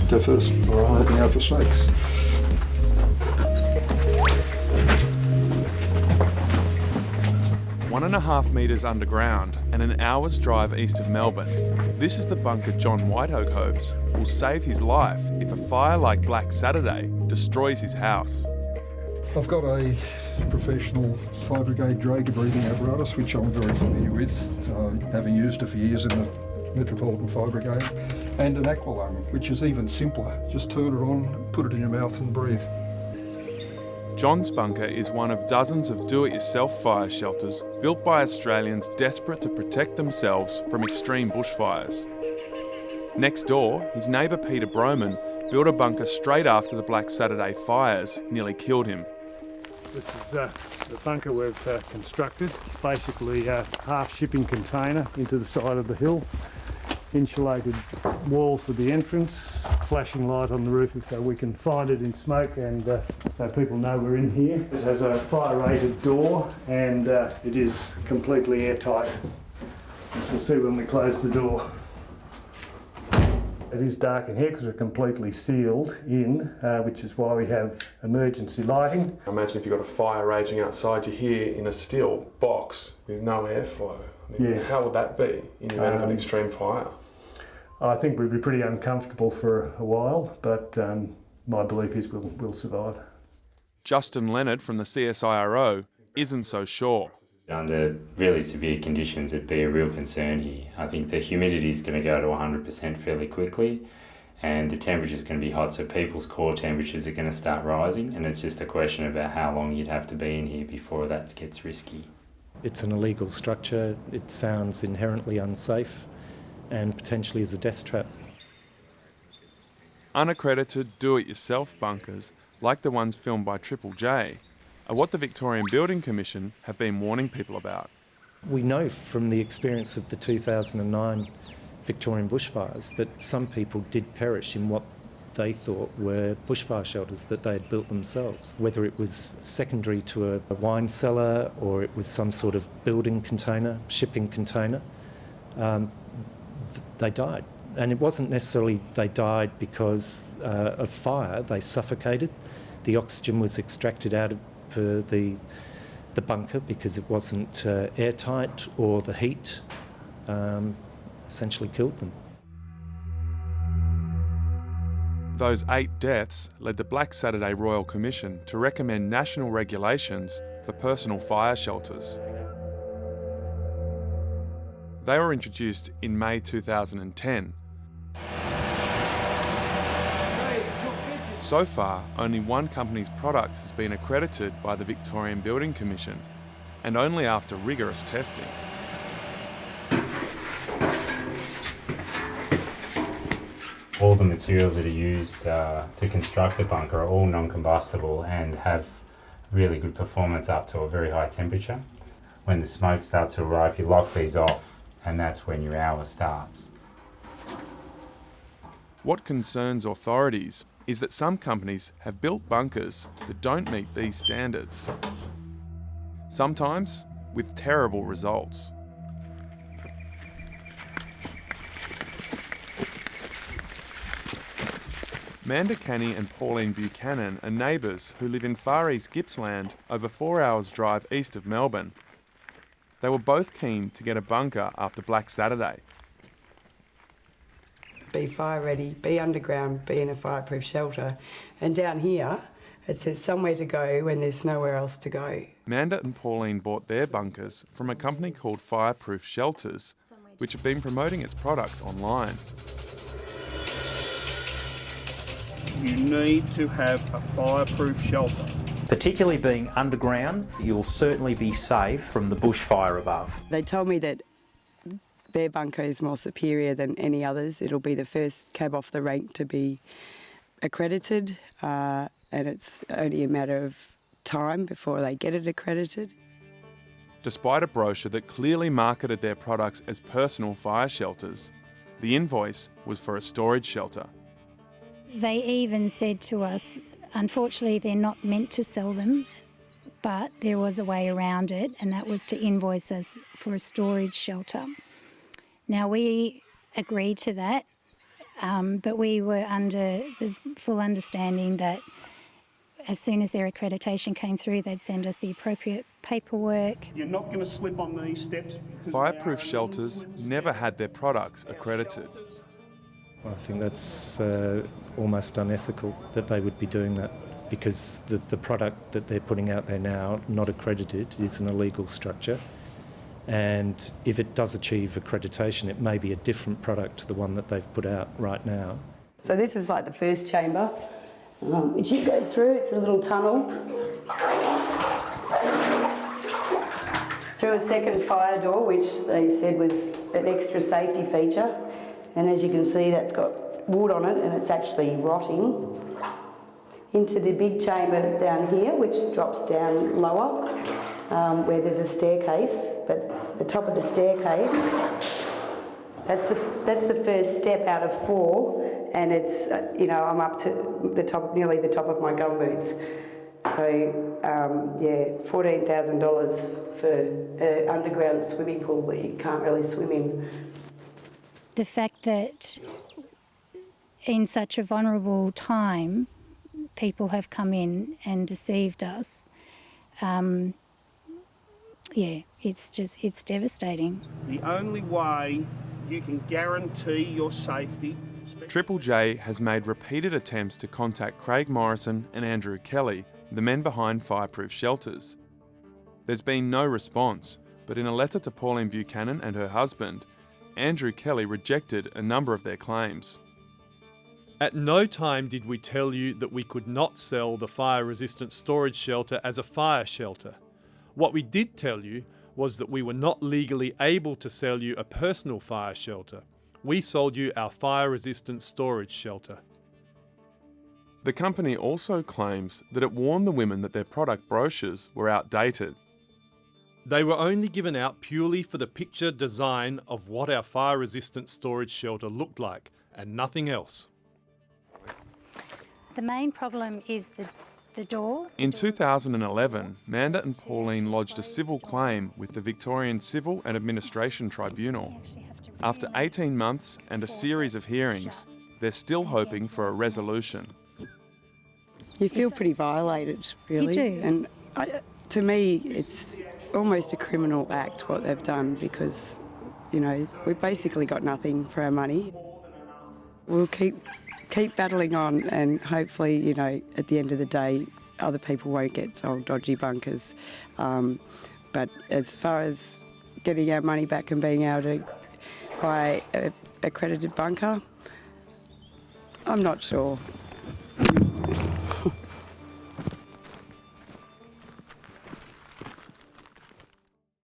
go first, or I'm looking out for snakes. One and a half metres underground and an hour's drive east of Melbourne, this is the bunker John Whiteoak hopes will save his life if a fire like Black Saturday destroys his house. I've got a professional fire brigade Drager breathing apparatus, which I'm very familiar with, having used it for years in the Metropolitan Fire Brigade, and an aqua lung, which is even simpler. Just turn it on, put it in your mouth and breathe. John's bunker is one of dozens of do-it-yourself fire shelters built by Australians desperate to protect themselves from extreme bushfires. Next door, his neighbour Peter Broman built a bunker straight after the Black Saturday fires nearly killed him. This is the bunker we've constructed. It's basically a half shipping container into the side of the hill, insulated wall for the entrance, flashing light on the roof so we can find it in smoke and so people know we're in here. It has a fire-rated door and it is completely airtight, as we'll see when we close the door. It is dark in here because we're completely sealed in, which is why we have emergency lighting. Imagine if you've got a fire raging outside, you're here in a steel box with no airflow. Yes. How would that be in the event of an extreme fire? I think we'd be pretty uncomfortable for a while, but my belief is we'll survive. Justin Leonard from the CSIRO isn't so sure. Under really severe conditions, it'd be a real concern here. I think the humidity is going to go to 100% fairly quickly, and the temperature's going to be hot, so people's core temperatures are going to start rising, and it's just a question about how long you'd have to be in here before that gets risky. It's an illegal structure, it sounds inherently unsafe and potentially is a death trap. Unaccredited do-it-yourself bunkers, like the ones filmed by Triple J, are what the Victorian Building Commission have been warning people about. We know from the experience of the 2009 Victorian bushfires that some people did perish in what they thought were bushfire shelters that they had built themselves. Whether it was secondary to a wine cellar or it was some sort of building container, shipping container, they died. And it wasn't necessarily they died because of fire, they suffocated. The oxygen was extracted out of the bunker because it wasn't airtight, or the heat essentially killed them. Those 8 deaths led the Black Saturday Royal Commission to recommend national regulations for personal fire shelters. They were introduced in May 2010. So far, only one company's product has been accredited by the Victorian Building Commission, and only after rigorous testing. All the materials that are used to construct the bunker are all non-combustible and have really good performance up to a very high temperature. When the smoke starts to arrive, you lock these off, and that's when your hour starts. What concerns authorities is that some companies have built bunkers that don't meet these standards. Sometimes with terrible results. Manda Canny and Pauline Buchanan are neighbours who live in Far East Gippsland, over 4 hours drive east of Melbourne. They were both keen to get a bunker after Black Saturday. Be fire ready, be underground, be in a fireproof shelter. And down here, it says somewhere to go when there's nowhere else to go. Manda and Pauline bought their bunkers from a company called Fireproof Shelters, which have been promoting its products online. You need to have a fireproof shelter. Particularly being underground, you'll certainly be safe from the bushfire above. They told me that their bunker is more superior than any others. It'll be the first cab off the rank to be accredited, and it's only a matter of time before they get it accredited. Despite a brochure that clearly marketed their products as personal fire shelters, the invoice was for a storage shelter. They even said to us, unfortunately they're not meant to sell them, but there was a way around it, and that was to invoice us for a storage shelter. Now we agreed to that But we were under the full understanding that as soon as their accreditation came through, they'd send us the appropriate paperwork. You're not going to slip on these steps. because Fireproof they are shelters non-slip never steps. had their products accredited. I think that's almost unethical that they would be doing that, because the product that they're putting out there now, not accredited, is an illegal structure. And if it does achieve accreditation, it may be a different product to the one that they've put out right now. So this is like the first chamber, which you go through. It's a little tunnel through a second fire door, which they said was an extra safety feature. And as you can see, that's got wood on it and it's actually rotting. Into the big chamber down here, which drops down lower, where there's a staircase. But the top of the staircase, that's the first step out of 4, and it's I'm up to the top, nearly the top of my gumboots. So $14,000 for an underground swimming pool that you can't really swim in. The fact that in such a vulnerable time, people have come in and deceived us, it's devastating. The only way you can guarantee your safety. Triple J has made repeated attempts to contact Craig Morrison and Andrew Kelly, the men behind Fireproof Shelters. There's been no response, but in a letter to Pauline Buchanan and her husband, Andrew Kelly rejected a number of their claims. At no time did we tell you that we could not sell the fire-resistant storage shelter as a fire shelter. What we did tell you was that we were not legally able to sell you a personal fire shelter. We sold you our fire-resistant storage shelter. The company also claims that it warned the women that their product brochures were outdated. They were only given out purely for the picture design of what our fire-resistant storage shelter looked like, and nothing else. The main problem is the door. In 2011, Manda and Pauline lodged a civil claim with the Victorian Civil and Administration Tribunal. After 18 months and a series of hearings, they're still hoping for a resolution. You feel pretty violated, really. You do. And to me, it's almost a criminal act what they've done, because, we've basically got nothing for our money. We'll keep battling on, and hopefully, at the end of the day, other people won't get sold dodgy bunkers. But as far as getting our money back and being able to buy an accredited bunker, I'm not sure.